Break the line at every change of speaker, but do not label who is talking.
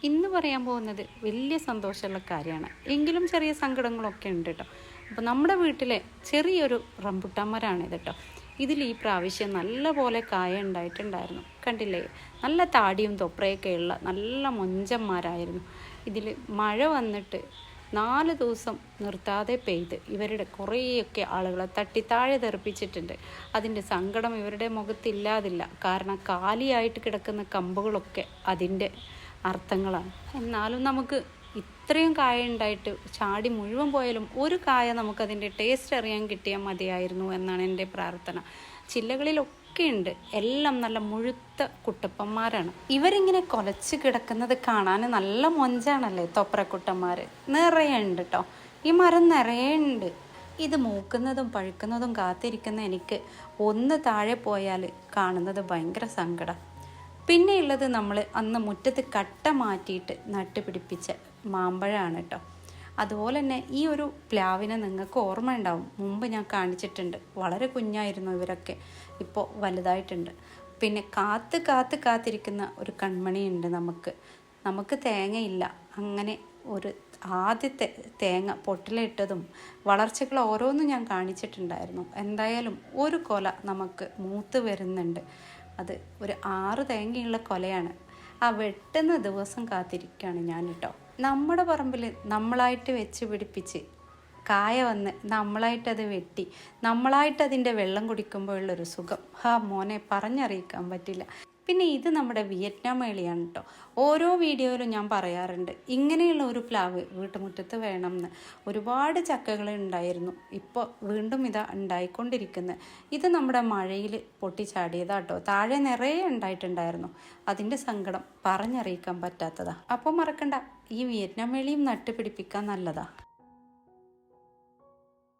ഇന്ന് പറയാൻ പോകുന്നത് വലിയ സന്തോഷമുള്ള കാര്യമാണ്, എങ്കിലും ചെറിയ സങ്കടങ്ങളൊക്കെ ഉണ്ട് കേട്ടോ. അപ്പോൾ നമ്മുടെ വീട്ടിലെ ചെറിയൊരു റംബുട്ടാൻ മരമാണിത് കേട്ടോ. ഇതിൽ ഈ പ്രാവശ്യം നല്ല പോലെ കായ ഉണ്ടായിട്ടുണ്ടായിരുന്നു. കണ്ടില്ലേ, നല്ല താടിയും തൊപ്രയൊക്കെയുള്ള നല്ല മൊഞ്ചന്മാരായിരുന്നു. ഇതിൽ മഴ വന്നിട്ട് 4 ദിവസം നിർത്താതെ പെയ്ത് ഇവരുടെ കുറേയൊക്കെ ആളുകളെ തട്ടിത്താഴെ തെറിപ്പിച്ചിട്ടുണ്ട്. അതിൻ്റെ സങ്കടം ഇവരുടെ മുഖത്തില്ലാതില്ല. കാരണം കാലിയായിട്ട് കിടക്കുന്ന കമ്പുകളൊക്കെ അതിൻ്റെ അർത്ഥങ്ങളാണ്. എന്നാലും നമുക്ക് ഇത്രയും കായ ഉണ്ടായിട്ട് ചാടി മുഴുവൻ പോയാലും ഒരു കായ നമുക്കതിൻ്റെ ടേസ്റ്റ് അറിയാൻ കിട്ടിയാൽ മതിയായിരുന്നു എന്നാണ് എൻ്റെ പ്രാർത്ഥന. ചില്ലകളിലൊക്കെ ഉണ്ട്, എല്ലാം നല്ല മുഴുത്ത കുട്ടപ്പന്മാരാണ്. ഇവരിങ്ങനെ കൊലച്ച് കിടക്കുന്നത് കാണാൻ നല്ല മൊഞ്ചാണല്ലേ തൊപ്രക്കുട്ടന്മാർ. നിറയെ ഉണ്ട് കേട്ടോ, ഈ മരം നിറയെ ഉണ്ട്. ഇത് മൂക്കുന്നതും പഴുക്കുന്നതും കാത്തിരിക്കുന്ന എനിക്ക് ഒന്ന് താഴെ പോയാൽ കാണുന്നത് ഭയങ്കര സങ്കടം. പിന്നെയുള്ളത് നമ്മൾ അന്ന് മുറ്റത്ത് കട്ട മാറ്റിയിട്ട് നട്ടുപിടിപ്പിച്ച മാമ്പഴമാണ് കേട്ടോ. അതുപോലെ തന്നെ ഈ ഒരു പ്ലാവിനെ നിങ്ങൾക്ക് ഓർമ്മ ഉണ്ടാവും, മുമ്പ് ഞാൻ കാണിച്ചിട്ടുണ്ട്. വളരെ കുഞ്ഞായിരുന്നു ഇവരൊക്കെ, ഇപ്പോൾ വലുതായിട്ടുണ്ട്. പിന്നെ കാത്തിരിക്കുന്ന ഒരു കൺമണിയുണ്ട് നമുക്ക് തേങ്ങയില്ല. അങ്ങനെ ഒരു ആദ്യത്തെ തേങ്ങ പൊട്ടിലിട്ടതും വളർച്ചകൾ ഓരോന്നും ഞാൻ കാണിച്ചിട്ടുണ്ടായിരുന്നു. എന്തായാലും ഒരു കൊല നമുക്ക് മൂത്ത് വരുന്നുണ്ട്. അത് ഒരു 6 തേങ്ങയുള്ള കൊലയാണ്. ആ വെട്ടുന്ന ദിവസം കാത്തിരിക്കുകയാണ് ഞാൻ കേട്ടോ. നമ്മുടെ പറമ്പിൽ നമ്മളായിട്ട് വെച്ച് പിടിപ്പിച്ച് കായ വന്ന് നമ്മളായിട്ടത് വെട്ടി നമ്മളായിട്ടതിൻ്റെ വെള്ളം കുടിക്കുമ്പോഴുള്ളൊരു സുഖം മോനെ പറഞ്ഞറിയിക്കാൻ പറ്റില്ല. പിന്നെ ഇത് നമ്മുടെ വിയറ്റ്നാം മേളിയാണ് കേട്ടോ. ഓരോ വീഡിയോയിലും ഞാൻ പറയാറുണ്ട്, ഇങ്ങനെയുള്ള ഒരു പ്ലാവ് വീട്ടുമുറ്റത്ത് വേണമെന്ന്. ഒരുപാട് ചക്കകൾ ഉണ്ടായിരുന്നു, ഇപ്പോൾ വീണ്ടും ഇതാ ഉണ്ടായിക്കൊണ്ടിരിക്കുന്നത്. ഇത് നമ്മുടെ മഴയിൽ പൊട്ടിച്ചാടിയതാട്ടോ. താഴെ നിറയെ ഉണ്ടായിട്ടുണ്ടായിരുന്നു. അതിൻ്റെ സങ്കടം പറഞ്ഞറിയിക്കാൻ പറ്റാത്തതാ. അപ്പോൾ മറക്കണ്ട, ഈ വിയറ്റ്നാം മേളിയും നട്ടുപിടിപ്പിക്കാൻ നല്ലതാ.